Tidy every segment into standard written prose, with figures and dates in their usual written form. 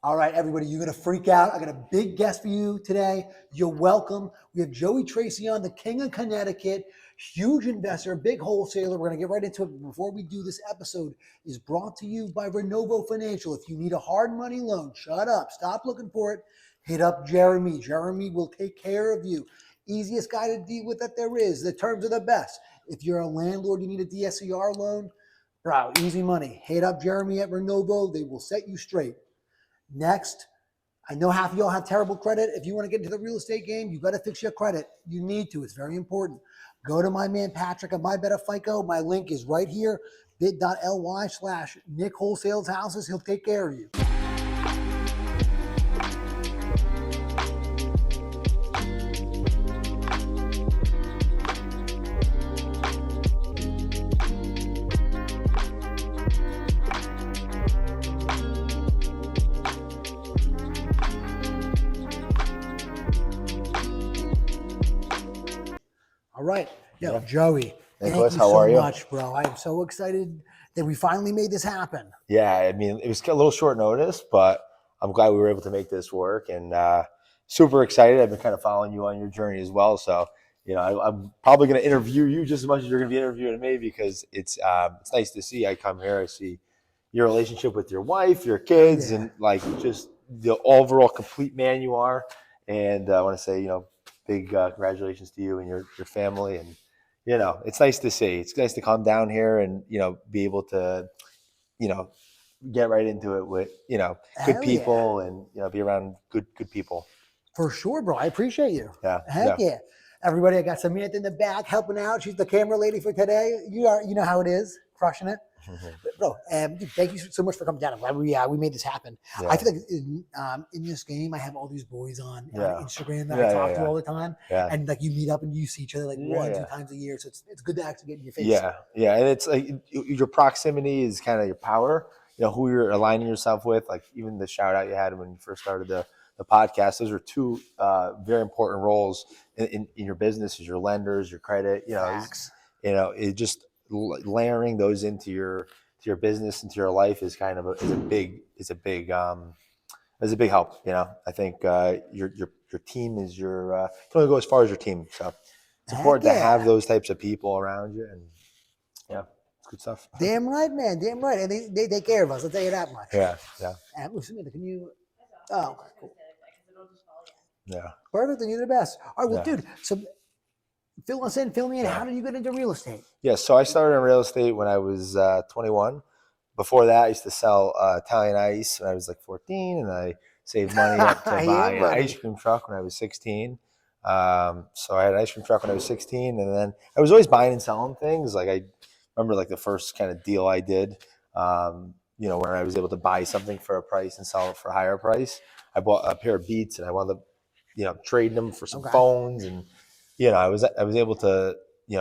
All right, everybody, you're going to freak out. I got a big guest for you today. You're welcome. We have Joey Tracey on, the King of Connecticut, huge investor, big wholesaler. We're going to get right into it. But before we do, this episode is brought to you by Renovo Financial. If you need a hard money loan, shut up. Stop looking for it. Hit up Jeremy. Jeremy will take care of you. Easiest guy to deal with that there is. The terms are the best. If you're a landlord, you need a DSCR loan, bro, easy money. Hit up Jeremy at Renovo. They will set you straight. Next, I know half of y'all have terrible credit. If you want to get into the real estate game, you got to fix your credit. You need to. It's very important. Go to my man Patrick at My Better FICO. My link is right here, bit.ly/Nick Wholesales Houses. He'll take care of you. All right. Yo, Joey, Nicholas, thank you how are you? so much, bro. I am so excited that we finally made this happen. Yeah, I mean, it was a little short notice, but I'm glad we were able to make this work, and super excited. I've been kind of following you on your journey as well. So, I'm probably going to interview you just as much as you're going to be interviewing me, because it's nice to see. I come here, I see your relationship with your wife, your kids, and like just the overall complete man you are. And I want to say, big congratulations to you and your family. And it's nice to see. It's nice to come down here and be able to get right into it with good people and be around good people. For sure, bro. I appreciate you. Yeah. Heck yeah. Everybody, I got Samantha in the back helping out. She's the camera lady for today. You know how it is, crushing it. Bro, thank you so much for coming down. I'm glad we made this happen. Yeah. I feel like in this game, I have all these boys on Instagram that I talk to all the time. Yeah. And like you meet up and you see each other like 1-2 times a year. So it's good to actually get in your face. Yeah. Yeah. And it's like your proximity is kind of your power. Who you're aligning yourself with. Like even the shout out you had when you first started the podcast, those are two very important roles in your business, is your lenders, your credit, it just layering those into your business, into your life is kind of a big help. I think your team is you can only go as far as your team. So it's important to have those types of people around you, and it's good stuff. Damn right, man. Damn right. And they take care of us. I'll tell you that much. Yeah. And Samantha, can you okay, cool. Yeah. Perfect. And you're the best. All right. Well, dude, so fill me in. Yeah. How did you get into real estate? Yeah. So I started in real estate when I was 21. Before that, I used to sell Italian ice when I was like 14, and I saved money up to buy an ice cream truck when I was 16. So I had an ice cream truck when I was 16, and then I was always buying and selling things. Like I remember like the first kind of deal I did, where I was able to buy something for a price and sell it for a higher price. I bought a pair of Beats, and I wound up trading them for some phones, and I was able to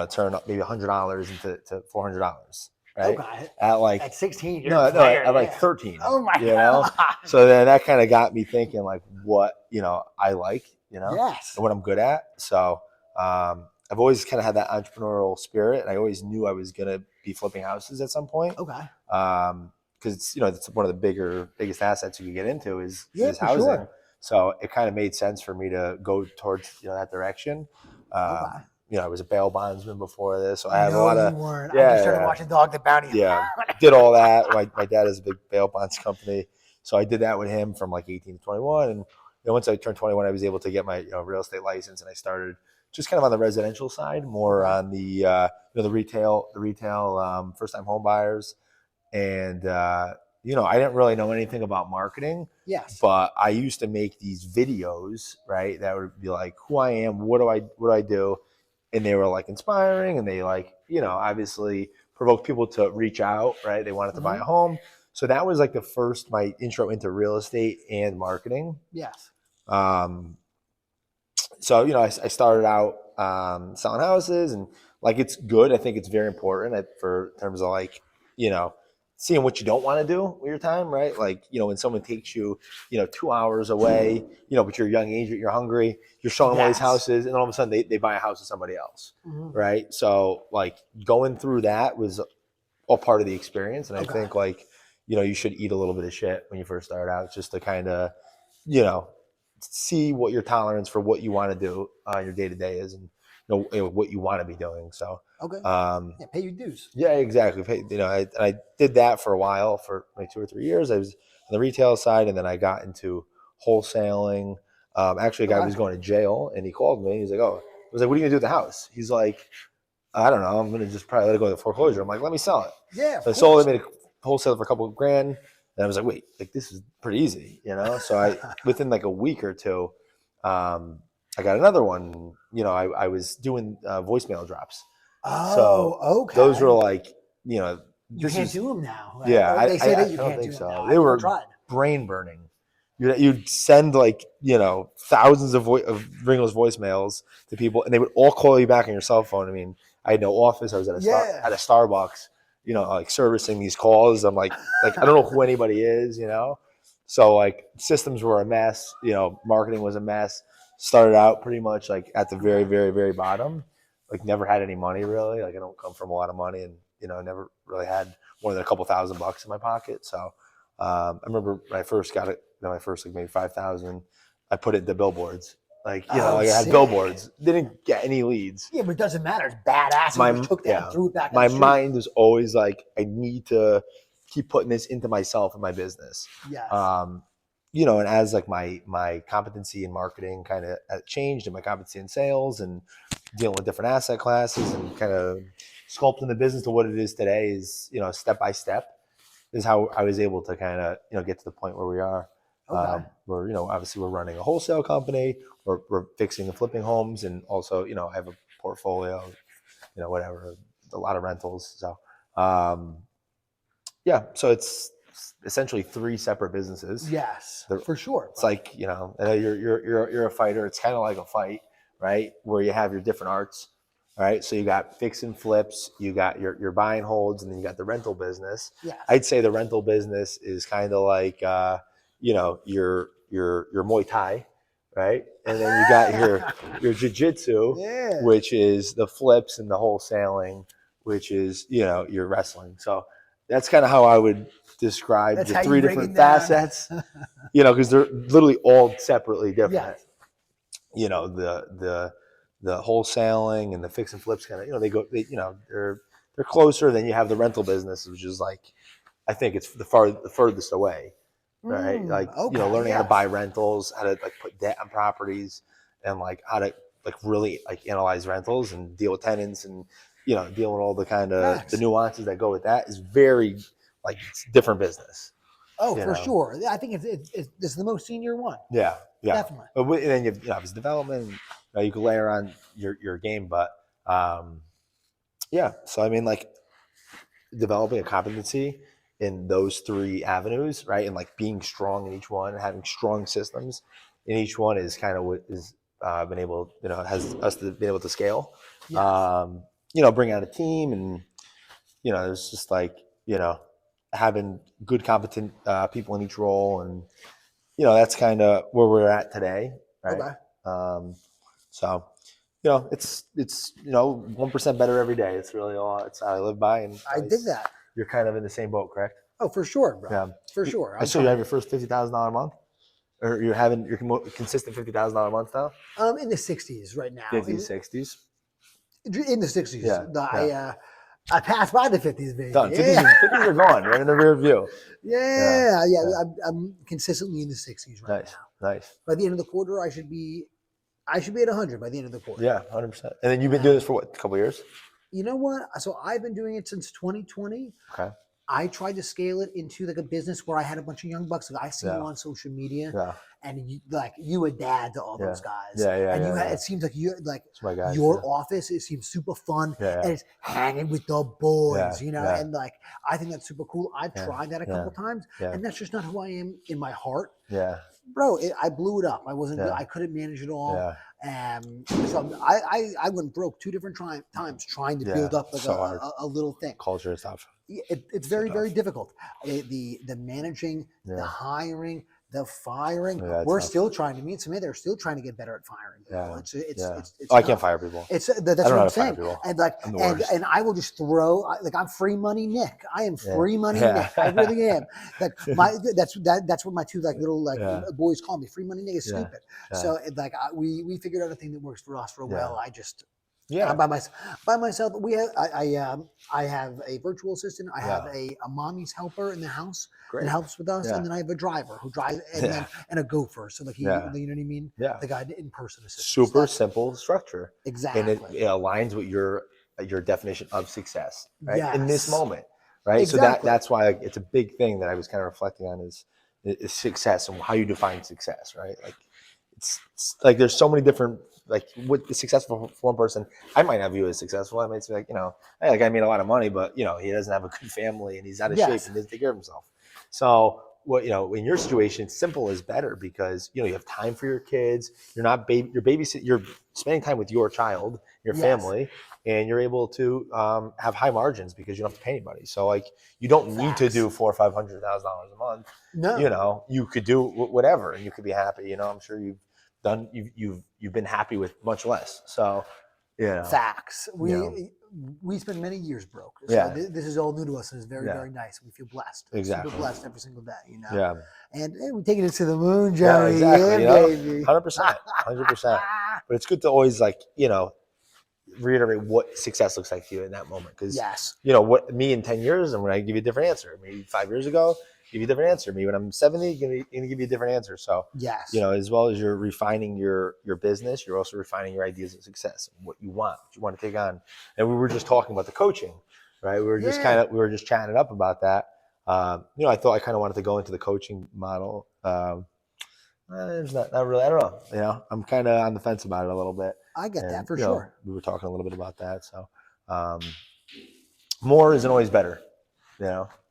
turn up maybe $100 into $400, right? Okay. At 16, at like 13. Oh my God. So then that kind of got me thinking like what I like, yes, and what I'm good at. So I've always kind of had that entrepreneurial spirit, and I always knew I was gonna be flipping houses at some point. Okay. Because it's one of the biggest assets you can get into is housing. Sure. So it kind of made sense for me to go towards that direction. I was a bail bondsman before this, so I have a lot of. You weren't. I just started watching Dog the Bounty. Yeah, did all that. My dad has a big bail bonds company, so I did that with him from like 18 to 21. And once I turned 21, I was able to get my real estate license, and I started just kind of on the residential side, more on the the retail first time home buyers, and. I didn't really know anything about marketing. Yes. But I used to make these videos, right? That would be like who I am, what do I do? And they were like inspiring, and they obviously provoked people to reach out, right? They wanted to buy a home. So that was like my intro into real estate and marketing. Yes. So, I started out selling houses, and like it's good. I think it's very important for terms of like, seeing what you don't want to do with your time, right? Like, when someone takes you, 2 hours away, but you're a young age, you're hungry, you're showing them all these houses, and all of a sudden they buy a house with somebody else, right? So like going through that was all part of the experience. And I think like, you should eat a little bit of shit when you first start out, just to kind of, you know, see what your tolerance for what you want to do your day to day is, and what you want to be doing. So, Okay. Yeah, pay your dues. yeah, exactly. I did that for a while, for like 2 or 3 years. I was on the retail side, and then I got into wholesaling. Actually, a guy was going to jail, and he called me. He's like, "Oh," I was like, "What are you gonna do with the house?" He's like, "I don't know. I'm gonna just probably let it go to foreclosure." I'm like, "Let me sell it." Yeah, So I sold it, made a wholesale for a couple of grand, and I was like, "Wait, like this is pretty easy, you know?" So I, within like a week or two, I got another one. I was doing voicemail drops. So Okay. those were like, You can't do them now. yeah, They say that I you don't can't think do them so. now. They I've never were tried. brain burning. You'd send like, thousands of ring those voicemails to people, and they would all call you back on your cell phone. I mean, I had no office. I was at at a Starbucks, like servicing these calls. I'm like I don't know who anybody is, So like systems were a mess. Marketing was a mess. Started out pretty much like at the very, very, very bottom. Like never had any money really. Like I don't come from a lot of money, and never really had more than a couple $1,000 in my pocket. So I remember when I first got it, my first like maybe 5,000. I put it into billboards. Like I had billboards. Didn't get any leads. Yeah, but it doesn't matter. It's badass. You just took that and threw it back. My mind was always like, I need to keep putting this into myself and my business. Yes. And as like my competency in marketing kind of changed, and my competency in sales and dealing with different asset classes, and kind of sculpting the business to what it is today, is step by step, is how I was able to kind of get to the point where we are. Okay. Where obviously we're running a wholesale company, we're fixing and flipping homes, and also I have a portfolio, whatever, a lot of rentals. So so it's essentially 3 separate businesses. Yes, for sure. It's like you're a fighter. It's kind of like a fight, right? Where you have your different arts. All right, so you got fix and flips, you got your buy and holds, and then you got the rental business. Yes. I'd say the rental business is kind of like your Muay Thai, right? And then you got your jiu-jitsu, which is the flips, and the wholesaling, which is your wrestling. So that's kind of how I would describe the 3 different facets. Because they're literally all separately different. Yes. The wholesaling and the fix and flips kind of, they're closer. Then you have the rental business, which is like, I think it's the furthest away, right? Learning how to buy rentals, how to like put debt on properties, and like how to like really like analyze rentals and deal with tenants, and dealing with all the kind of the nuances that go with that, is very like different business. For sure. I think it's the most senior one. Yeah, Definitely. But and then you have it's development. You can layer on your game, but So I mean, like developing a competency in those 3 avenues, right, and like being strong in each one, and having strong systems in each one, is kind of what is been able, has us to be able to scale. Yes. Bring out a team, and it's just like having good, competent people in each role, and that's kind of where we're at today, right? Okay. So, it's 1% better every day. It's really all. It's how I live by, and I dig that. You're kind of in the same boat, correct? Oh, for sure, bro. Yeah, for sure. I saw you have your first $50,000 a month, or you're having your consistent $50,000 a month now. In the 60s right now. 50s, 60s. In the 60s. Yeah. I passed by the 50s, baby. Done. 50s are gone. Right in the rear view. Yeah. I'm consistently in the 60s right now. Nice. By the end of the quarter, I should be at 100 by the end of the quarter. Yeah, 100%. And then you've been doing this for what, a couple of years? You know what? So I've been doing it since 2020. Okay. I tried to scale it into like a business where I had a bunch of young bucks. Like I see you on social media, and you a dad to all those guys. It seems like your office. It seems super fun, and it's hanging with the boys, and like I think that's super cool. I've tried that a couple times, and that's just not who I am in my heart. Yeah. Bro, I blew it up. I wasn't. I couldn't manage it all. So I went broke 2 different times trying to build up like a little thing. Culture and stuff. It's very, very difficult. The managing, the hiring, the firing. Yeah, it's We're tough. still trying to meet somebody. They're still trying to get better at firing people. Yeah. It's Oh, I can't tough. fire people. It's I that's don't know what how I'm to fire saying. people. And like I'm the worst. and I will just throw like I'm free money Nick. I am Yeah. free money Yeah. Nick. I really am. Like that's what my two like little like Yeah. boys call me. Free money Nick is Yeah. stupid. Yeah. So like we figured out a thing that works for us real well. I just Yeah. I'm by myself. We have I have a virtual assistant. I have a mommy's helper in the house that Great. helps with us, Yeah. and then I have a driver who drives, and then and a gopher. So like you know what I mean? Yeah. The guy in person assistant. Super simple structure. Exactly. And it aligns with your definition of success, right? Yes. In this moment, right? Exactly. So that's why it's a big thing that I was kind of reflecting on is success and how you define success, right? Like it's like there's so many different like what is successful for one person. I might not view as successful. I might be like, hey, that guy made a lot of money, but he doesn't have a good family and he's out of shape and doesn't take care of himself. So what in your situation, simple is better because you have time for your kids. You're not you're babysitting. You're spending time with your child, your family, and you're able to have high margins because you don't have to pay anybody. So like you don't need to do $400,000 or $500,000 a month. No, you could do whatever and you could be happy. I'm sure you've been happy with much less. So facts. We spent many years broke. So this is all new to us and it's very, very nice. We feel blessed. Exactly. Super blessed every single day, Yeah. And we take it to the moon, Joey. Yeah, exactly. Baby. 100%. 100%. But it's good to always reiterate what success looks like to you in that moment. Because what me in 10 years, I'm going to give you a different answer. Maybe 5 years ago, give you a different answer. Me when I'm 70, going to give you a different answer. So as well as you're refining your business, you're also refining your ideas of success, what you want to take on. And we were just talking about the coaching, right? We were just chatting up about that. I thought I kind of wanted to go into the coaching model. It's not really. I don't know. I'm kind of on the fence about it a little bit. I get that for sure. We were talking a little bit about that. So, more isn't always better.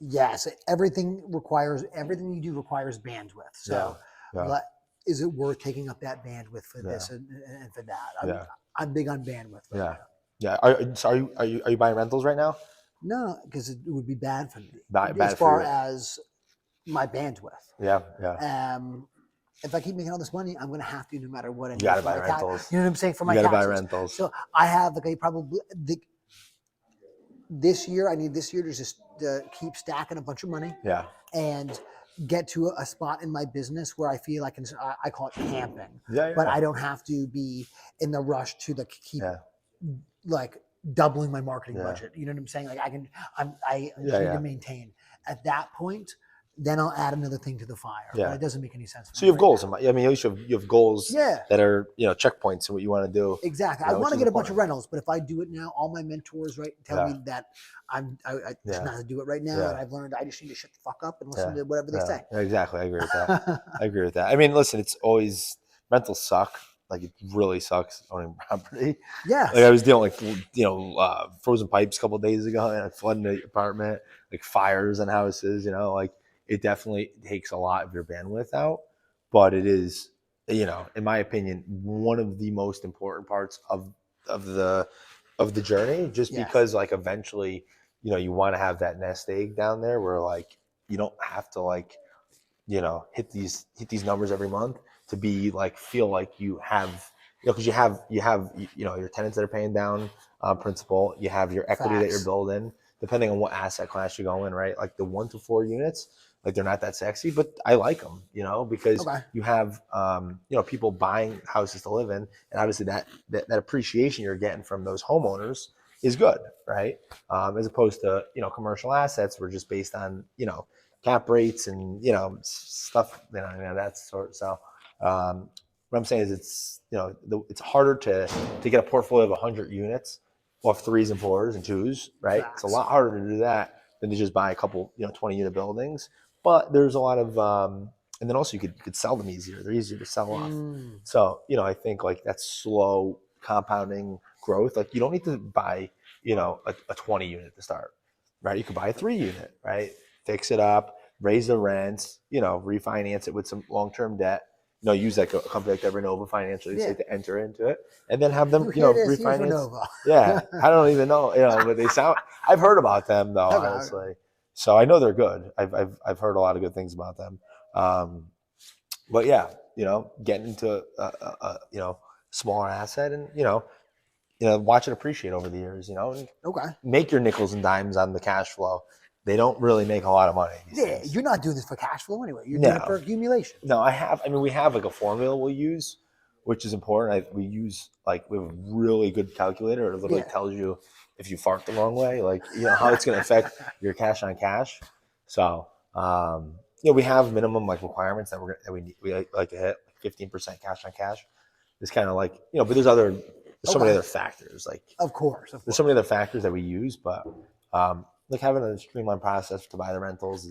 Yes, everything you do requires bandwidth. So, is it worth taking up that bandwidth for this and for that? I'm big on bandwidth. Yeah. Are you buying rentals right now? No, because it would be bad for me. Bad as far as my bandwidth. Yeah. If I keep making all this money, I'm going to have to, no matter what. You got to buy rentals. You know what I'm saying? For my taxes. You got to buy rentals. So I have this year, I need this year to just keep stacking a bunch of money. Yeah. And get to a spot in my business where I feel I call it camping. Yeah. But I don't have to be in the rush to keep doubling my marketing budget. You know what I'm saying? Like I need to maintain. At that point, then I'll add another thing to the fire. Yeah. But it doesn't make any sense. So you have goals. At least you have goals that are, checkpoints and what you want to do. Exactly. I want to get a bunch of rentals, but if I do it now, all my mentors tell me that I should not do it right now. And I've learned I just need to shut the fuck up and listen to whatever they say. Exactly. I agree with that. Listen, it's always, rentals suck. Like it really sucks owning property. Yeah. Like I was dealing frozen pipes a couple of days ago and flooding the apartment, like fires in houses, it definitely takes a lot of your bandwidth out, but it is, in my opinion, one of the most important parts of the journey, just because eventually, you want to have that nest egg down there where you don't have to hit these numbers every month to be feel like you have, because you have your tenants that are paying down principal, you have your equity that you're building, depending on what asset class you go in, right? Like the 1 to 4 units, they're not that sexy, but I like them, because you have, people buying houses to live in, and obviously that appreciation you're getting from those homeowners is good, right? As opposed to, commercial assets were just based on, cap rates and, stuff, that sort. So, what I'm saying is it's harder to get a portfolio of 100 units off 3s and 4s and 2s, right? Facts. It's a lot harder to do that than to just buy a couple, 20 unit buildings. But there's a lot of, and then also you could sell them easier. They're easier to sell off. So, I think that's slow compounding growth. You don't need to buy, a 20 unit to start, right? You could buy a 3 unit, right? Fix it up, raise the rents, refinance it with some long-term debt. Use a company like Renova Financial to enter into it, and then have them, refinance. Yeah, I don't even know, but they sound. I've heard about them though, honestly. So I know they're good. I've heard a lot of good things about them. But yeah, getting into a smaller asset and watch it appreciate over the years. And Okay. make your nickels and dimes on the cash flow. They don't really make a lot of money these Yeah, days. you're not doing this for cash flow anyway. You're doing it for No, accumulation. no, we have like a formula we'll use, which is important. We have a really good calculator. It literally Yeah. tells you if you fart the wrong way, how it's going to affect your cash on cash. So, we have minimum requirements we like to hit, 15% cash on cash. It's kind of but there's so many Okay. other factors. Of course. There's so many other factors that we use, but having a streamlined process to buy the rentals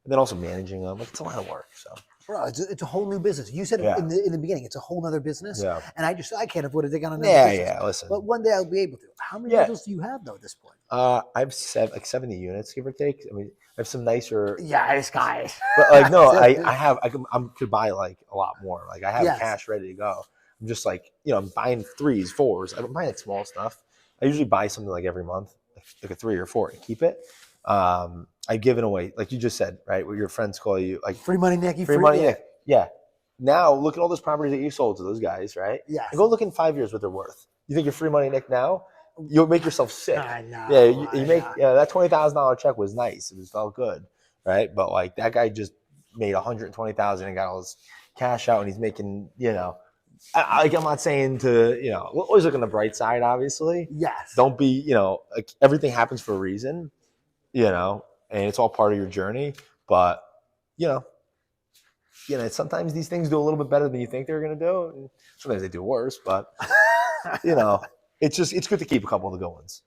and then also managing them. It's a lot of work. So, Bro, it's a whole new business. You said Yeah. in the beginning, it's a whole nother business, yeah, and I can't afford to take on another yeah, business. yeah. Listen, But one day I'll be able to. How many Yeah. rentals do you have though at this point? I have 70 units, give or take. I mean, I have some nicer, Yeah, this guy. but no, I could buy a lot more. I have Yes. cash ready to go. I'm just I'm buying 3s, 4s. I'm buying small stuff. I usually buy something every month, like a 3 or 4, and keep it. I've given away, like you just said, right? Where your friends call you Free money, Nicky. free money. Yeah. Now look at all those properties that you sold to those guys, right? Yes. And go look in 5 years what they're worth. You think you're free money, Nick? Now you'll make yourself sick. I know, Yeah, you make know. that $20,000 check was nice. It felt good, right? But that guy just made $120,000 and got all his cash out, and he's making I'm not saying to always look on the bright side. Obviously, Yes. don't be everything happens for a reason, and it's all part of your journey. But sometimes these things do a little bit better than you think they're going to do. And sometimes they do worse, but it's good to keep a couple of the good ones.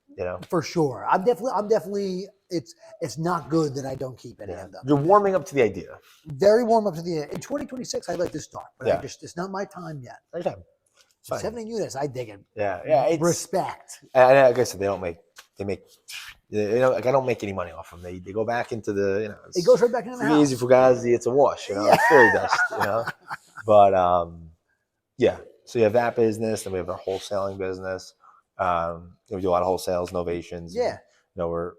For sure. I'm definitely. It's not good that I don't keep any of them. You're warming up to the idea. Very warm up to the end. In 2026, I'd like to start, but Yeah. it's not my time yet. Anytime. It's fine. 70 units, I dig it. Yeah. It's, Respect. and like I said, they make. I don't make any money off them. They go back into the. It goes right back into the house. Easy fugazi. It's a wash. Yeah. It's fairy dust. But yeah. So you have that business, then we have our wholesaling business. We do a lot of wholesales, novations. Yeah. We're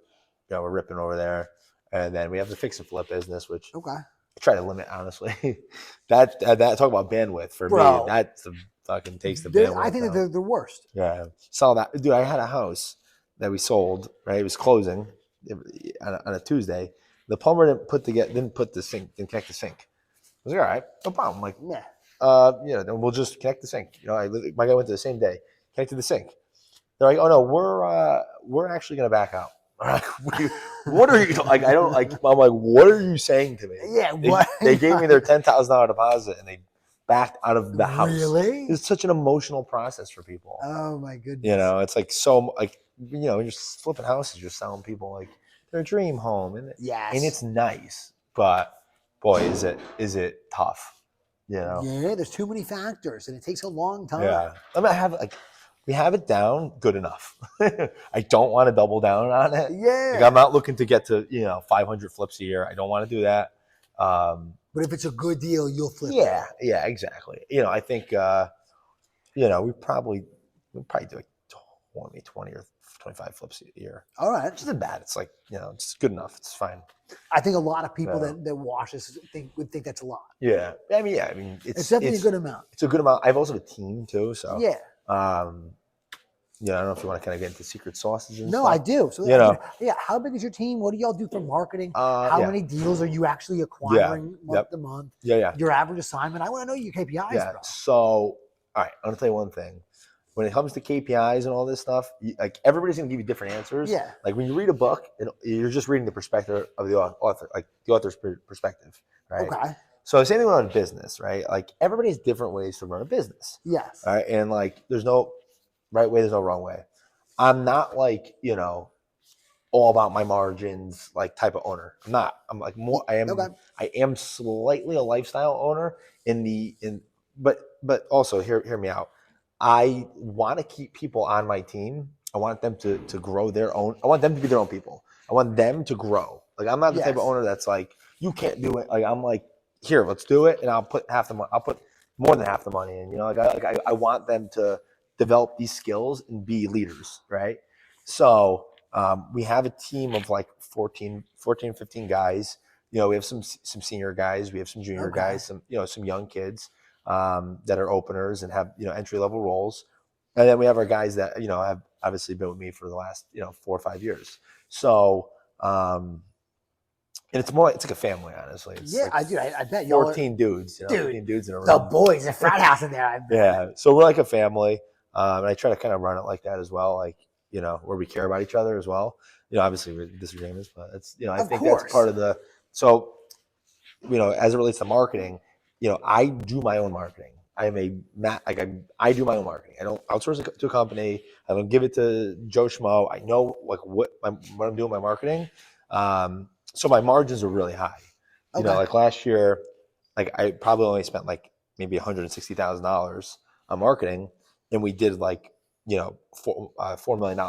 ripping over there, and then we have the fix and flip business, which Okay. I try to limit, honestly. that talk about bandwidth for Bro. me. That's the fucking takes the bandwidth. I think that they're the worst. Yeah. Saw that, dude. I had a house that we sold. Right, it was closing on a Tuesday. The plumber didn't put the sink, didn't connect the sink. I was like, all right, no problem. I'm like, Yeah. then we'll just connect the sink. My guy went to the same day, connected the sink. They're like, oh no, we're actually gonna back out. What are you like? I don't like. I'm like, what are you saying to me? Yeah. What? They gave me their $10,000 deposit and they backed out of the house. Really? It's such an emotional process for people. Oh my goodness. It's like so like you're just flipping houses, you're selling people their dream home, and Yes. and it's nice, but boy, is it tough. Yeah, there's too many factors, and it takes a long time. Yeah, we have it down good enough. I don't want to double down on it. Yeah. I'm not looking to get to 500 flips a year. I don't want to do that. But if it's a good deal, you'll flip. Yeah, exactly. I think we probably do 20 or 25 flips a year. All right. Which isn't bad. It's it's good enough. It's fine. I think a lot of people that watch this would think that's a lot. Yeah. I mean, It's definitely a good amount. It's a good amount. I've also have a team too. So yeah. I don't know if you want to kind of get into secret sauces and No, stuff. I do. So yeah, how big is your team? What do y'all do for marketing? How many deals are you actually acquiring month to month? Yeah. Your average assignment. I want to know your KPIs, Yeah. bro. So, all right, I'm gonna tell you one thing. When it comes to KPIs and all this stuff, everybody's gonna give you different answers. Yeah. Like when you read a book, you're just reading the perspective of the author, like the author's perspective, right? Okay. So same thing with a business, right? Like everybody has different ways to run a business. Yes. All right, and there's no right way, there's no wrong way. I'm not all about my margins type of owner. I'm not. I'm more. I am. Okay. I am slightly a lifestyle owner but also hear me out. I want to keep people on my team. I want them to grow their own. I want them to be their own people. I want them to grow. I'm not the type of owner that's you can't do it. I'm here, let's do it, and I'll put half the money. I'll put more than half the money in. I want them to develop these skills and be leaders, right? So we have a team of 14, 15 guys we have some senior guys, we have some junior Okay. guys, some young kids that are openers and have entry level roles, and then we have our guys that have obviously been with me for the last 4 or 5 years. So and it's like a family, honestly. It's Yeah, like I bet y'all are, 14 dudes, dude, 14 dudes in a the room. boys, a frat house in there. I bet. Yeah, so we're like a family, and I try to kind of run it like that as well, like where we care about each other as well. Obviously with disagreements, but it's I Of think that's course. part of the. So as it relates to marketing, I do my own marketing. I do my own marketing. I don't outsource it to a company. I don't give it to Joe Schmo. I know like what I'm doing my marketing. So my margins are really high. Okay. Like last year, like I probably only spent like maybe $160,000 on marketing, and we did like $4 million,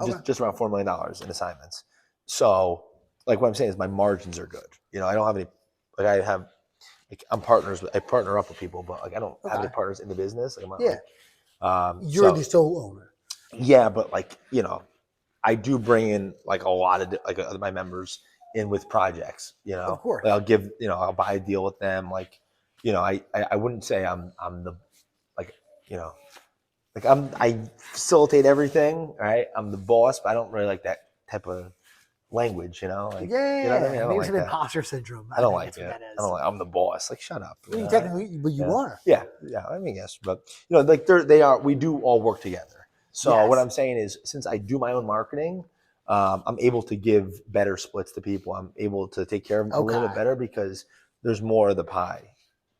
Okay. just around $4 million in assignments. So like what I'm saying is my margins are good. I don't have any like I have like I partner up with people, but like I don't have any Okay. partners in the business. Like I'm not Yeah. You're so the sole owner. yeah, but like I do bring in like a lot of my members in with projects. Of course. Like I'll buy a deal with them. Like I wouldn't say I'm the like you know like I facilitate everything. Right, I'm the boss, but I don't really like that type of language. Like you know what I mean. I don't Maybe like some that. imposter syndrome. I don't think like that's it. what that I is. don't like. I'm the boss. Like, shut up. Well, technically, but you are. Yeah. I mean, yes, but like they are. We do all work together. So what Yes. I'm saying is, since I do my own marketing, I'm able to give better splits to people. I'm able to take care of them a little bit Okay. better because there's more of the pie.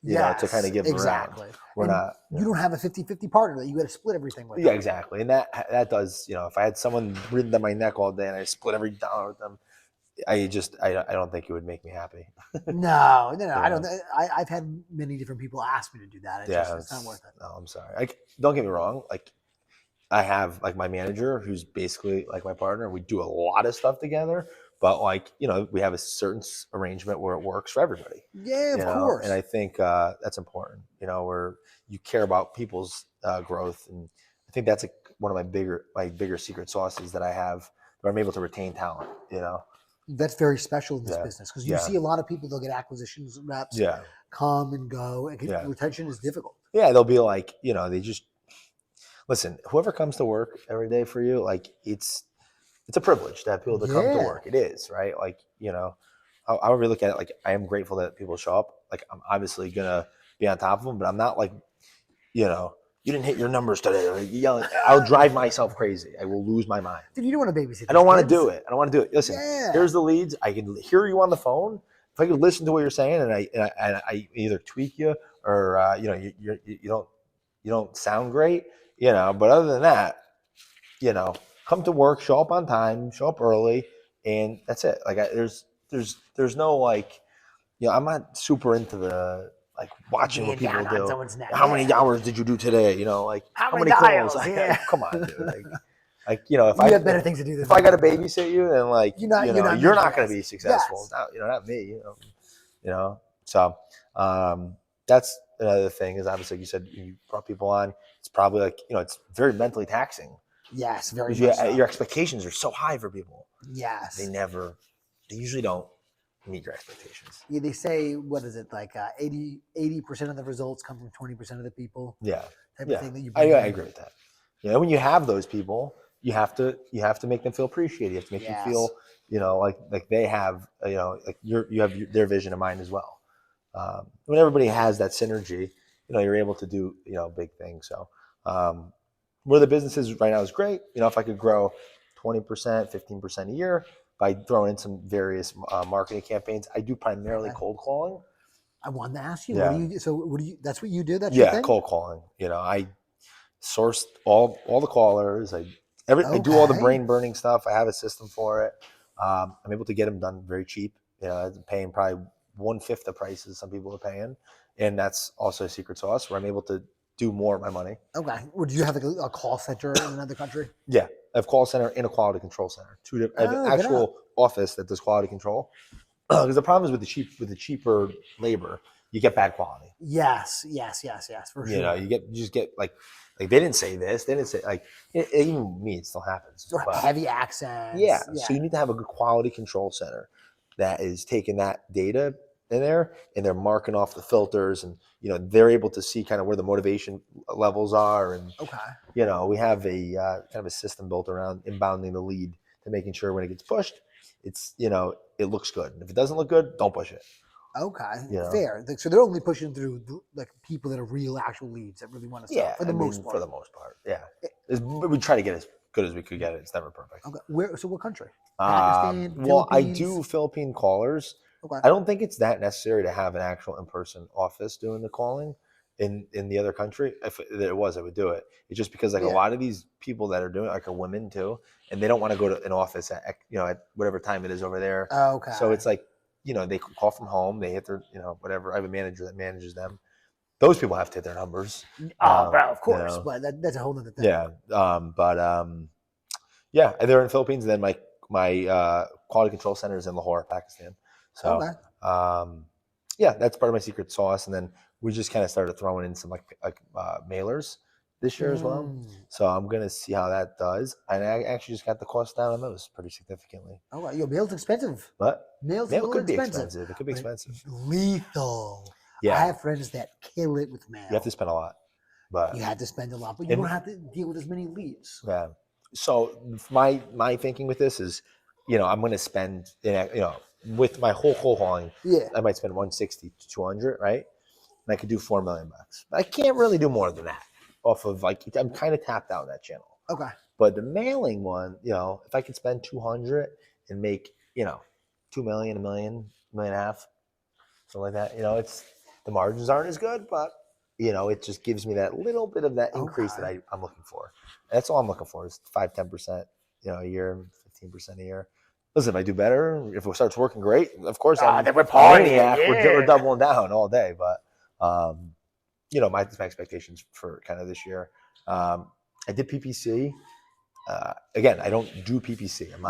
To kind Yes, of give around. exactly. We're And not. you don't have a 50-50 partner that you got to split everything with. Yeah, exactly. And that does. If I had someone breathing down my neck all day and I split every dollar with them, I don't think it would make me happy. No. I don't. Yeah. I've had many different people ask me to do that. It's not worth it. No, I'm sorry. Like, don't get me wrong. Like, I have like my manager, who's basically like my partner. We do a lot of stuff together, but like we have a certain arrangement where it works for everybody. Yeah, of course. And I think that's important. Where you care about people's growth, and I think that's one of my bigger secret sauces that I have, where I'm able to retain talent. That's very special in this Yeah. business because you Yeah. see a lot of people. They'll get acquisitions reps, Yeah. come and go, and Yeah. retention is difficult. Yeah. They'll be like, they just listen. Whoever comes to work every day for you, like it's a privilege to have people to come to Yeah. work. It is, right? Like, I really look at it like I am grateful that people show up. Like I'm obviously gonna be on top of them, but I'm not like, you didn't hit your numbers today. Or yelling. I'll drive myself crazy. I will lose my mind. Dude, you don't want to babysit. I don't want to kids. do it. I don't want to do it. Listen, Yeah. here's the leads. I can hear you on the phone. If I could listen to what you're saying, and I either tweak you or you don't sound great, But other than that, come to work, show up on time, show up early, and that's it. Like there's no like, I'm not super into the like watching what Being people down on do. someone's neck. How many hours did you do today? Like How many many calls? dials? Yeah. Come on, dude. If You I have better things to do than if I got to babysit you, then like You're not you're meant not for going to this. be successful. Yes. Not me. So that's another thing is obviously, like you said, you brought people on. It's probably like it's very mentally taxing. Yes, very Because much so. your expectations are so high for people. Yes. They usually don't meet your expectations. Yeah, they say, what is it, like 80% of the results come from 20% of the people. Yeah. Type Yeah. of thing that you I bring in. agree with that. When you have those people, you have to make them feel appreciated. You have to make them feel, like they have, like you have their vision in mind as well. When everybody has that synergy, you're able to do, big things. So, where the business is right now is great. If I could grow 20%, 15% a year by throwing in some various marketing campaigns. I do primarily cold calling. I wanted to ask you, Yeah. what do you, that's what you do? That's your thing? Cold calling. I sourced all the callers. I do all the Okay. brain burning stuff. I have a system for it. I'm able to get them done very cheap. I'm paying probably 1/5 the prices some people are paying, and that's also a secret sauce where I'm able to do more of my money. Okay. Well, do you have like a call center in another country? Yeah, I have call center and a quality control center. I have an actual office that does quality control. Because the problem is with the cheaper labor, you get bad quality. Yes, for sure. You just get like they didn't say this, they didn't say like even me, it still happens. Heavy accents. Yeah, so you need to have a good quality control center. that is taking that data in there and they're marking off the filters, and they're able to see kind of where the motivation levels are. And Okay. we have a kind of a system built around inbounding the lead to making sure when it gets pushed, it's it looks good. And if it doesn't look good, don't push it. Okay. You know? Fair. So they're only pushing through like people that are real actual leads that really want to sell Yeah, for the most part. For the most part, yeah. We try to get as good as we could get it. It's never perfect. Okay. So what country? Pakistan, Well, I Philippines? do Philippine callers. Okay. I don't think it's that necessary to have an actual in-person office doing the calling in the other country. If it was, I would do it. It's just because like a lot of these people that are doing it like are women too, and they don't want to go to an office at at whatever time it is over there. Okay. So it's like they call from home. They hit their whatever. I have a manager that manages them. Those people have to hit their numbers. Oh, bro, of course, but that's a whole other thing. Yeah. Yeah, they're in the Philippines, and then my quality control center is in Lahore, Pakistan. So, yeah, that's part of my secret sauce. And then we just kind of started throwing in some mailers this year as well. So I'm gonna see how that does. And I actually just got the cost down on those pretty significantly. Oh, right. Your mail's expensive. But mail could be expensive. It could be expensive. Lethal. Yeah, I have friends that kill it with mail. You have to spend a lot, but you had to spend a lot, but you don't have to deal with as many leads. Yeah. So my thinking with this is, I'm going to spend, with my whole cold hauling, I might spend 160 to 200, right? And I could do $4 million. I can't really do more than that off of I'm kind of tapped out on that channel. Okay. But the mailing one, if I could spend 200 and make, 2 million, $1 million, $1.5 million, something like that, it's the margins aren't as good, but it just gives me that little bit of that increase that I'm looking for. That's all I'm looking for is 5-10%, a year, 15% a year. Listen, if I do better, if it starts working great, of course, then we're partying. We're doubling down all day. But my expectations for kind of this year. I did PPC. Again, I don't do PPC. I'm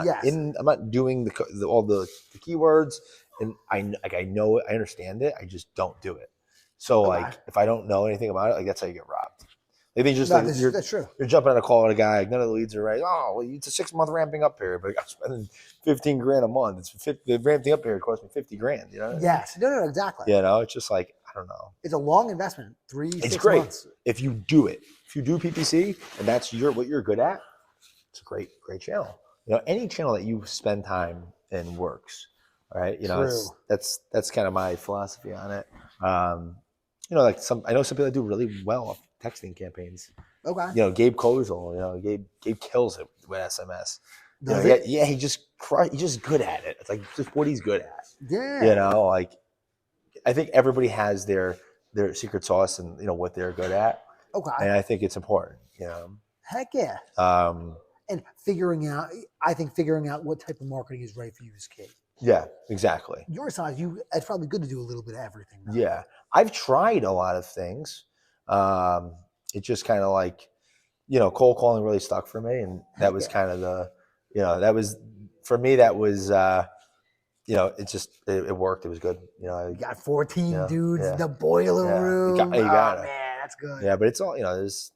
not doing all the keywords, and I know it, I understand it. I just don't do it. So if I don't know anything about it, that's how you get robbed. They just that's true. You're jumping on a call with a guy. None of the leads are right. Oh, well, it's a 6-month ramping up period, but I'm spending $15,000 a month. The ramping up period cost me $50,000. Yes. No, exactly. It's just I don't know. It's a long investment. 3-6 It's great months. if you do it. If you do PPC and that's what you're good at, it's a great channel. Any channel that you spend time in works. All right. That's kind of my philosophy on it. I know some people that do really well off texting campaigns. Okay. Gabe Kozel, Gabe kills it with SMS. He's just good at it. It's just what he's good at. Yeah. I think everybody has their secret sauce and what they're good at. Okay. And I think it's important. Heck yeah. And figuring out what type of marketing is right for you is key. Yeah, exactly. Your size, it's probably good to do a little bit of everything. Though. Yeah, I've tried a lot of things. It just kind of cold calling really stuck for me, and that was kind of that was for me. That was it worked. It was good. You got 14 dudes in the boiler room. You got it. Man, that's good. Yeah, but it's all there's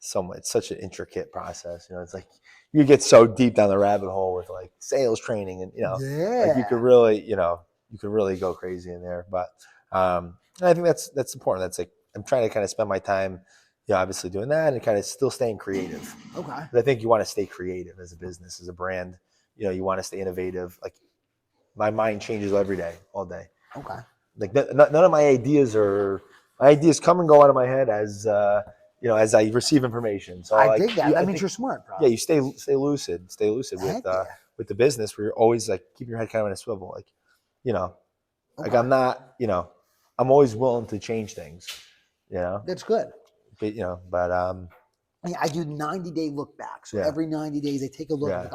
it's such an intricate process. It's you get so deep down the rabbit hole with sales training and you could really go crazy in there. But I think that's important. That's I'm trying to kind of spend my time obviously doing that and kind of still staying creative. Okay. But I think you want to stay creative as a business, as a brand. You want to stay innovative. My mind changes every day, all day. Okay. None of my ideas come and go out of my head as as I receive information. So I dig that. That means you're smart, bro. Yeah, you stay lucid with the business where you're always keeping your head kind of in a swivel. I'm not, I'm always willing to change things, That's good. But I do 90-day look back. So every 90 days I take a look at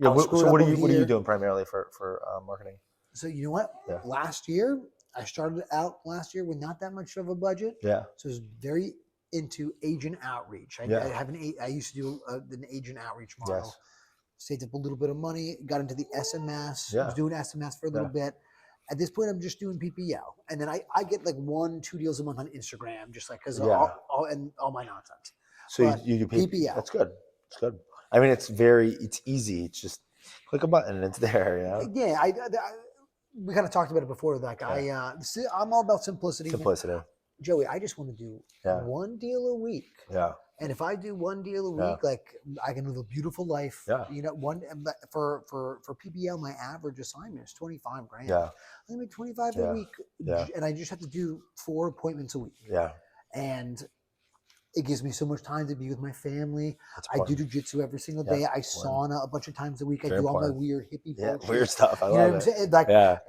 so what are you doing primarily for marketing? So you know what? Yeah. Last year, I started out with not that much of a budget. Yeah. So it was very into agent outreach. I used to do an agent outreach model. Yes. Saved up a little bit of money, got into the SMS. Yeah. I was doing SMS for a little bit. At this point, I'm just doing PPO. And then I get 1-2 deals a month on Instagram, just because of all my nonsense. So you do PPO. That's good. It's good. I mean, it's easy. It's just click a button and it's there. You know, Yeah, we kind of talked about it before. Like I'm all about simplicity. simplicity. Joey, I just want to do Yeah, one deal a week. yeah, And if I do one deal a yeah, week, like I can live a beautiful life. yeah, You know, for PPL, my average assignment is 25 grand. yeah, I'm gonna make 25 a yeah, week, yeah, and I just have to do 4 appointments a week. yeah. And it gives me so much time to be with my family. That's I do important. jujitsu every single Yeah, day. I important. sauna a bunch of times a week. I Very do all my important. weird hippie Yeah, bullshit. weird stuff. I You know love what I'm it. saying? Like, Yeah,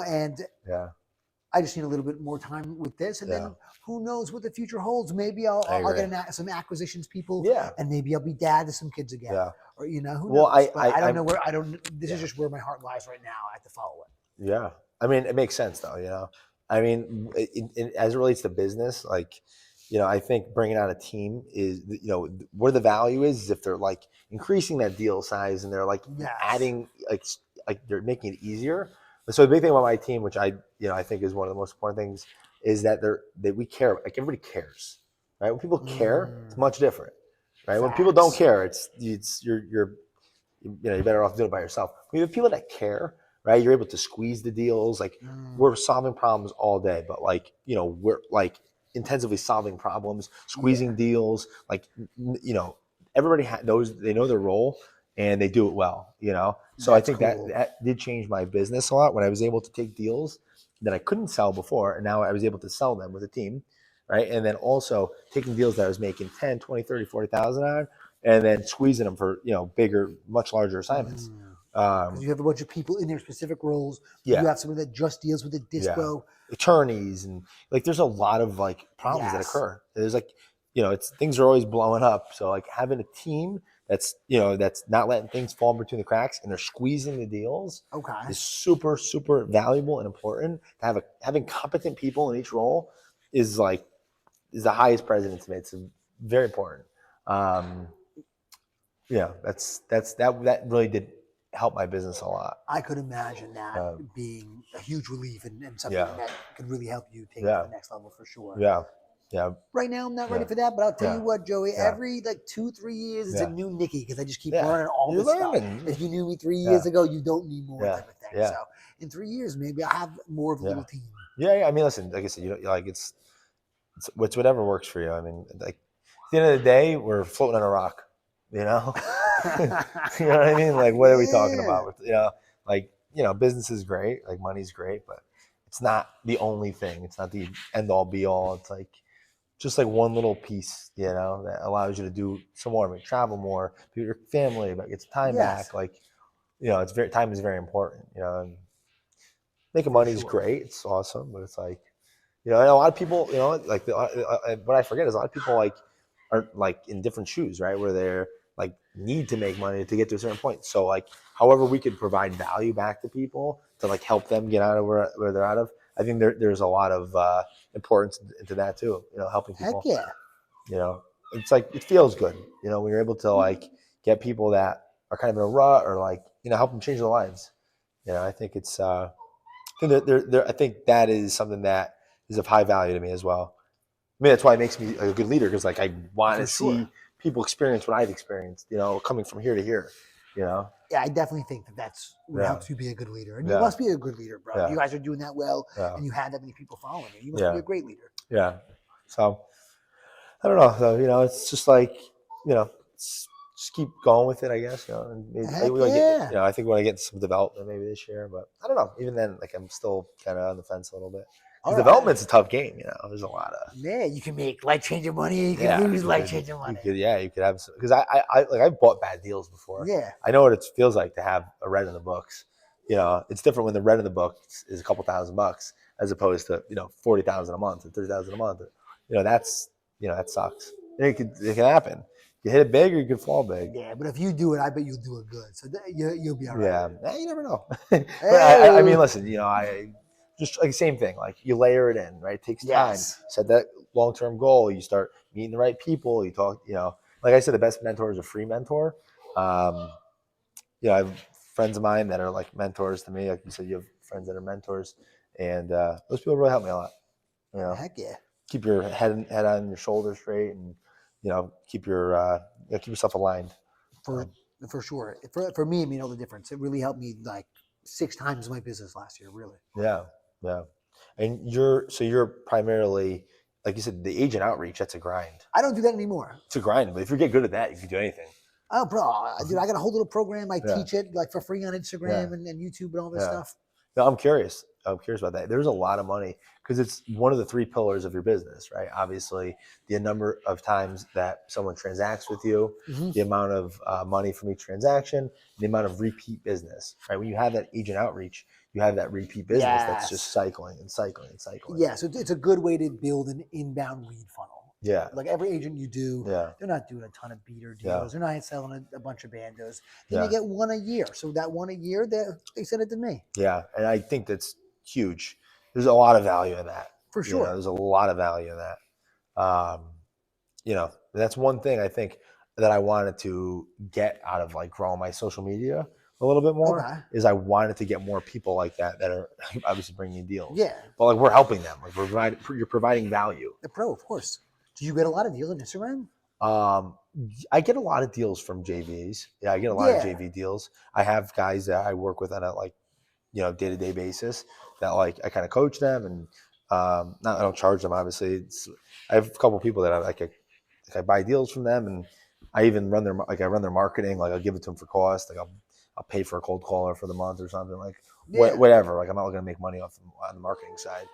and yeah. I just need a little bit more time with this, and Yeah, then who knows what the future holds? Maybe I I'll agree. get some acquisitions people, Yeah, and maybe I'll be dad to some kids again, yeah. or who Well, knows? But I don't I'm, know where I don't. This is yeah, just where my heart lies right now. I have to follow it. yeah. I mean, it makes sense though. You know, I mean, as it relates to business, like, you know, I think bringing on a team is, you know, where the value is if they're like increasing that deal size and they're like Yes. adding like they're making it easier. So the big thing about my team, which I think is one of the most important things, is that we care. Like everybody cares, right? When people care, it's much different, right? When people don't Facts. care, you're better off doing it by yourself. When you have people that care, right? You're able to squeeze the deals. Like we're solving problems all day, but like, you know, we're like intensively solving problems, Yeah. squeezing deals. Like, you know, everybody knows they know their role and they do it well. You know, so I That's think that cool. that did change my business a lot when I was able to take deals that I couldn't sell before, and now I was able to sell them with a team, right? And then also taking deals that I was making 10, 20, 30, 40,000 on, and then squeezing them for, you know, bigger, much larger assignments. Because Um, you have a bunch of people in their specific roles. You yeah, have someone that just deals with the yeah, dispo. attorneys and like there's a lot of like problems that Yes. occur. There's like, you know, it's things are always blowing up. So like having a team that's, you know, that's not letting things fall between the cracks and they're squeezing the deals Okay. is super super valuable and important. To have having competent people in each role is like is the highest precedence to me. It's very important. Um, yeah, that really did help my business a lot. I could imagine that Um, being a huge relief and something yeah, that could really help you take it to yeah, the next level for sure. yeah, yeah, Right now, I'm not ready yeah, for that, but I'll tell yeah, you what, Joey. yeah, Every like 2-3 years, it's a yeah, new Nicky because I just keep yeah. learning all You're this stuff. learning. If you knew me 3 years Yeah, ago, you don't need more yeah, type of thing. yeah, So in 3 years, maybe I'll have more of a yeah, little team. yeah, yeah. I mean, listen, like I said, you know, like it's whatever works for you. I mean, like at the end of the day, we're floating on a rock. You know, you know what I mean? Like, what are we talking Yeah. about? You know, like, you know, business is great, like money's great, but it's not the only thing. It's not the end all be all. It's like just like one little piece, you know, that allows you to do some more, I mean, travel more, be with your family, but get some time Yes, back. Like, you know, time is very important. You know, and making for money is sure. great. It's awesome, but it's like, you know, and a lot of people, you know, like what I forget is a lot of people like are like in different shoes, right? Where they're like need to make money to get to a certain point. So like, however we could provide value back to people to like help them get out of where they're out of, I think there's a lot of importance into that too. You know, helping Heck people. yeah. You know, it's like it feels good. You know, when you're able to like get people that are kind of in a rut or like, you know, help them change their lives. You know, I think it's I think that is something that is of high value to me as well. I mean, that's why it makes me a good leader because like I want For to see sure. people experience what I've experienced. You know, coming from here to here. You know. Yeah, I definitely think that that's what Yeah. helps you be a good leader. And you Yeah. must be a good leader, bro. If Yeah. you guys are doing that well Yeah. and you have that many people following you, you must be Yeah. a great leader. Yeah. So I don't know. So you know, it's just like you know, just keep going with it. I guess you know, and maybe, Heck we get yeah. you know, I think we want to get into some development maybe this year, but I don't know. Even then, like I'm still kind of on the fence a little bit All because right. development's a tough game. You know, there's a lot of Man, you can make life changing money. You can yeah. lose life changing You money. could yeah, you could have because like I've bought bad deals before. Yeah. I know what it feels like to have a red in the books. You know, it's different when the red in the books is a couple $1,000 as opposed to you know 40,000 a month or 30,000 a month. You know, that's you know that sucks. And it can happen. You hit it big or you could fall big. Yeah, but if you do it, I bet you'll do it good. So you'll be all right. Yeah, you never know. But I Hey. mean, listen, you know, I just like same thing. Like you layer it in, right? It takes time. Yes. Set that long term goal. You start meeting the right people. You talk. You know, like I said, the best mentor is a free mentor. Um, you know, I have friends of mine that are like mentors to me. Like you said, you have friends that are mentors, and those people really help me a lot. You know, Heck yeah. keep your head on your shoulders straight, and you know, keep your keep yourself aligned. For for sure. For me, it made all the difference. It really helped me like 6 times my business last year. Really. Yeah, yeah. And you're primarily, like you said, the agent outreach. That's a grind. I don't do that anymore. It's a grind, but if you get good at that, you can do anything. Oh, bro, dude, I got a whole little program. I Yeah. teach it like for free on Yeah. Instagram and YouTube and all this Yeah. stuff. No, I'm curious. I'm curious about that. There's a lot of money because it's one of the 3 pillars of your business, right? Obviously, the number of times that someone transacts with you, Mm-hmm. the amount of money from each transaction, the amount of repeat business, right? When you have that agent outreach, you have that repeat business that's just cycling and cycling and cycling. Yeah, so it's a good way to build an inbound lead funnel. Yeah. Like every agent you do, Yeah. they're not doing a ton of beater deals. Yeah. They're not selling a bunch of bandos. Yeah. And you get one a year. So that one a year, they send it to me. Yeah. And I think that's huge. There's a lot of value in that. For sure. There's a lot of value in that. That's one thing I think that I wanted to get out of like growing my social media a little bit more is I wanted to get more people like that are obviously bringing in deals. Yeah. But like we're helping them. Like you're providing value. The pro, of course. Do you get a lot of deals on Instagram? I get a lot of deals from JVs. Yeah, I get a lot of JV deals. I have guys that I work with on a like, day-to-day basis that like I kind of coach them and I don't charge them obviously. I have a couple of people that I buy deals from them and I even run their marketing. Like I'll give it to them for cost. Like I'll pay for a cold caller for the month or something like whatever. Like I'm not looking to make money on the marketing side.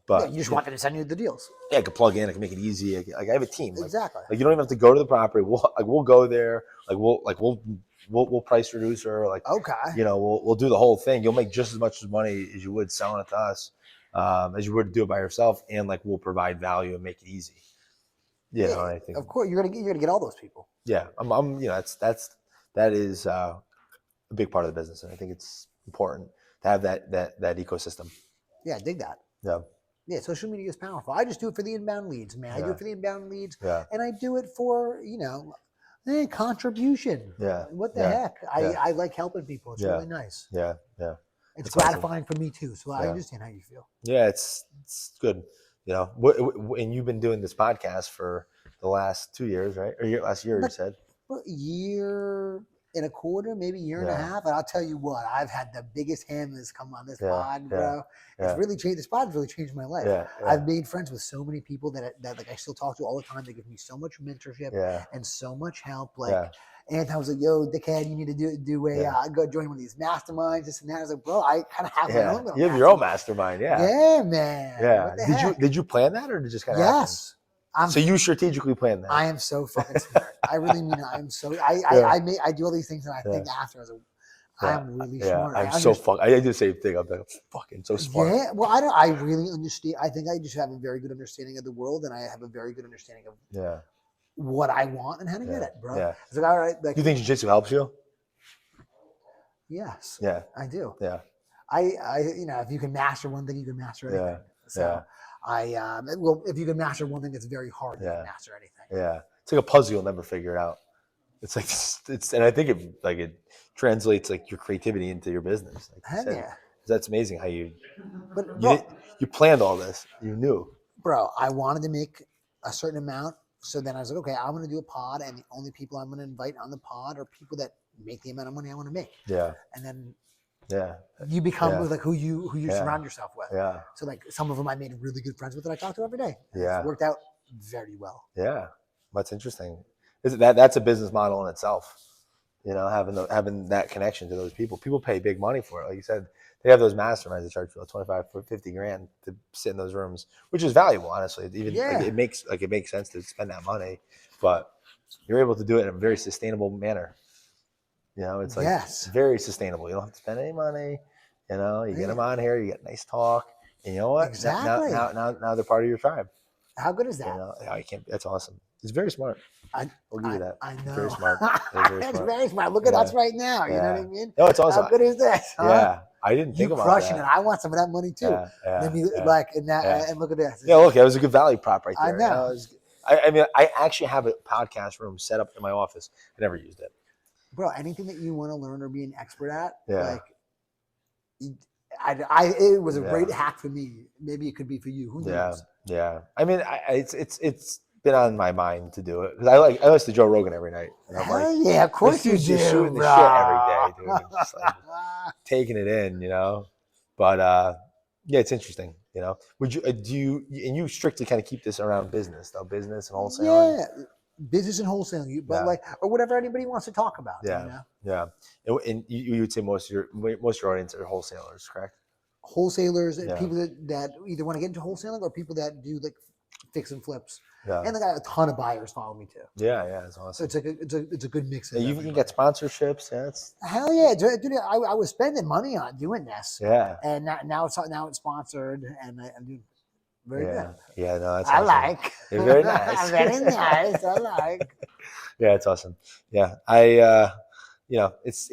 But you just want them to send you the deals. Yeah, I can plug in. I can make it easy. I have a team. Exactly. Like you don't even have to go to the property. We'll go there. We'll price reduce her. Like we'll do the whole thing. You'll make just as much money as you would selling it to us, as you would do it by yourself. And like we'll provide value and make it easy. I think of course you're gonna get all those people. Yeah, that is a big part of the business, and I think it's important to have that ecosystem. Yeah, I dig that. Yeah. Yeah, social media is powerful. I just do it for the inbound leads, man. I do it for the inbound leads, and I do it for contribution. Yeah. What the heck? I like helping people. It's really nice. Yeah. It's gratifying for me too. So I understand how you feel. Yeah, it's good. And you've been doing this podcast for the last 2 years, right? Or last year, you said. Year and a quarter, maybe year and a half. And I'll tell you what, I've had the biggest hand that's come on this pod, bro. It's really changed. This pod really changed my life. I've made friends with so many people that like I still talk to all the time. They give me so much mentorship and so much help. Like, and I was like, "Yo, dickhead, you need to do a go join one of these masterminds, this and that." I was like, "Bro, I kind of have my own little You have your own mastermind, yeah, man. Yeah. Did you plan that, or did it just kind of happen? So you strategically planned that. I am so fucking smart. I really mean it. I'm so I do all these things and I think after I was like, I'm really smart. I do the same thing. I'm like, fucking so smart. Yeah. Well, I really understand. I think I just have a very good understanding of the world, and I have a very good understanding of what I want and how to get it, bro. Yeah. It's like, all right. Like, do you think jiu-jitsu helps you? Yes. Yeah. I do. Yeah. I if you can master one thing, you can master anything. So if you can master one thing that's very hard, you can master anything. Yeah. It's like a puzzle, you'll never figure it out. It's like and I think it translates like your creativity into your business. Like you said. That's amazing how you planned all this. You knew. Bro, I wanted to make a certain amount. So then I was like, okay, I'm going to do a pod, and the only people I'm going to invite on the pod are people that make the amount of money I want to make. Yeah. And then you become like who you surround yourself with. Yeah. So like some of them I made really good friends with that I talk to every day. Yeah. It's worked out very well. Yeah. That's interesting. That's a business model in itself. Having that connection to those people. People pay big money for it. Like you said, they have those masterminds that charge people 25 for 50 grand to sit in those rooms, which is valuable, honestly. It makes sense to spend that money, but you're able to do it in a very sustainable manner. It's like very sustainable. You don't have to spend any money. You get them on here, you get nice talk, and you know what? Exactly. Now they're part of your tribe. How good is that? I can't. That's awesome. It's very smart. I'll give you that. I know. Very smart. It's very smart. Look at us right now. You know what I mean? No, it's awesome. How good is this? Huh? Yeah. I didn't think about that. You're crushing it. I want some of that money too. Let me and look at this. Yeah, look, that was a good value prop right there. I know. I actually have a podcast room set up in my office. I never used it. Bro, anything that you want to learn or be an expert at, it was a great hack for me. Maybe it could be for you. Who knows? Yeah. I mean, it's been on my mind to do it because I listen to Joe Rogan every night, and I'm like, Hell yeah, of course this you dude's do, just shooting the bro. shit every day, dude. And just like taking it in, But yeah, it's interesting, Would you do you and you strictly kind of keep this around business though, business and wholesaling? Yeah, business and wholesaling, but Yeah. or whatever anybody wants to talk about. Yeah, yeah. And you would say most of your audience are wholesalers, correct? Wholesalers and Yeah. people that either want to get into wholesaling or people that do like fix and flips. Yeah. And I got a ton of buyers follow me too. Yeah, it's So awesome. it's like it's a good mix. Of You can get sponsorships. Yeah, hell yeah, dude! I was spending money on doing this. Yeah. And now it's sponsored, and I'm doing very good. Yeah, no, that's I awesome. like. You're very nice. Very nice. I like. Yeah, it's awesome. Yeah, it's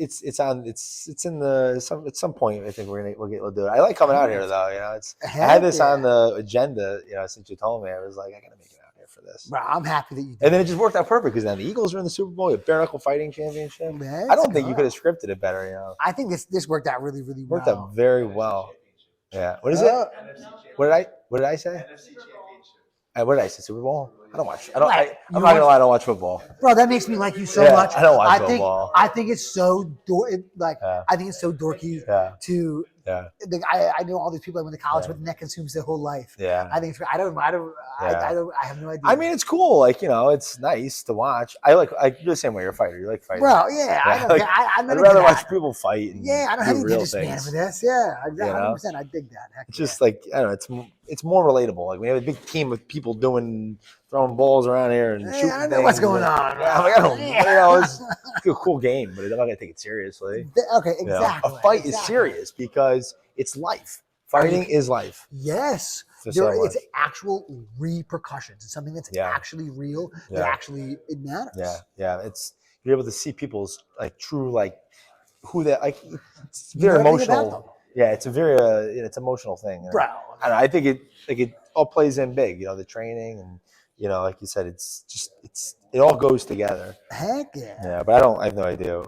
in the at some point I think we'll do it. I like coming out here though. I had this on the agenda. Since you told me, I was like, I gotta make it out here for this. Bro, I'm happy that you did. And then it just worked out perfect because then the Eagles are in the Super Bowl, the bare knuckle fighting championship. I don't think you could have scripted it better. I think this worked out really, really well. Worked out very well. Yeah. What is it? What did I say? What did I say? Super Bowl? I don't watch. I'm not gonna lie. I don't watch football. Bro, that makes me like you so much. I don't watch football. I think it's so I think it's so dorky to. Yeah. I know all these people I went to college with, and that consumes their whole life. Yeah. I think it's. I have no idea. I mean, it's cool. It's nice to watch. You're the same way. You're a fighter. You like fighting. Bro, yeah. I'd rather watch people fight. And I don't have any real attention things span for this. Yeah, 100%. I dig that. Heck it's just like I don't know. It's more relatable. Like we have a big team of people throwing balls around here and shooting. I know what's going on. Yeah, I don't. It's a cool game, but I'm not gonna take it seriously. Okay, exactly. A fight is serious because it's life. Fighting is life. Yes. It's actual repercussions. It's something that's actually real. That actually it matters. Yeah. You're able to see people's true who they It's very emotional. Yeah, it's a very it's an emotional thing. Bro, I think it all plays in big. The training and like you said, it all goes together. Heck yeah. Yeah, but I have no idea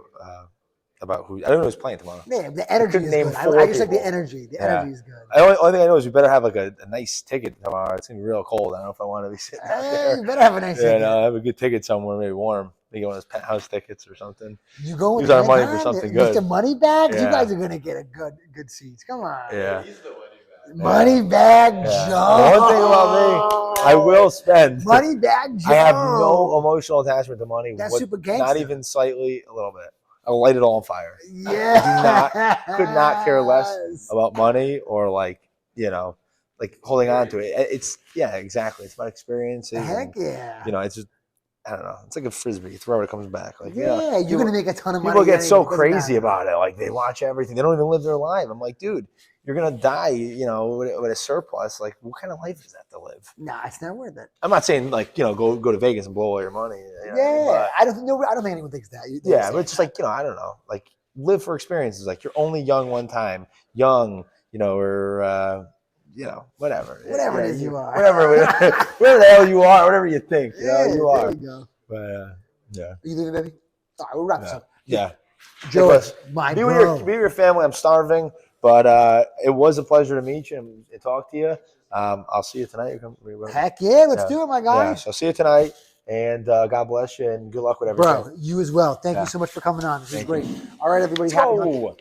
about who. I don't know who's playing tomorrow. Man, the energy is good. I just like the energy. The energy is good. The only thing I know is we better have a nice ticket tomorrow. It's gonna be real cold. I don't know if I want to be sitting out there. You better have a nice ticket. Yeah, have a good ticket somewhere, maybe warm. Maybe one of those penthouse tickets or something. You go with use our money for something good. Mr. Moneybags, you guys are gonna get a good seats. Come on. Yeah. Moneybag Joe. The one thing about me, I will spend. Moneybag Joe. I have no emotional attachment to money. That's super gangster. Not even slightly, a little bit. I'll light it all on fire. Yeah. Could not care less about money or holding on to it. It's exactly. It's about experiences. Heck yeah. It's just I don't know. It's like a frisbee. You throw it, it comes back. You're gonna make a ton of money. People get so crazy about it. They watch everything. They don't even live their life. I'm like, dude, you're gonna die. With a surplus. What kind of life is that to live? Nah, it's not worth it. I'm not saying go to Vegas and blow all your money. I don't think anyone thinks that. But it's just I don't know. Live for experiences. You're only young one time. Young, or. Whatever. Whatever it is you are. Whatever the hell you are, whatever you think. You are. There you go. But yeah. Are you leaving, baby? All right, we'll wrap this up. Yeah. Joe, my be bro. with your family. I'm starving, but it was a pleasure to meet you and talk to you. I'll see you tonight. Heck yeah, let's do it, my guy. Yeah, so I'll see you tonight, and God bless you, and good luck with everything. Bro, you as well. Thank you so much for coming on. This is great. All right, everybody. Happy hunting.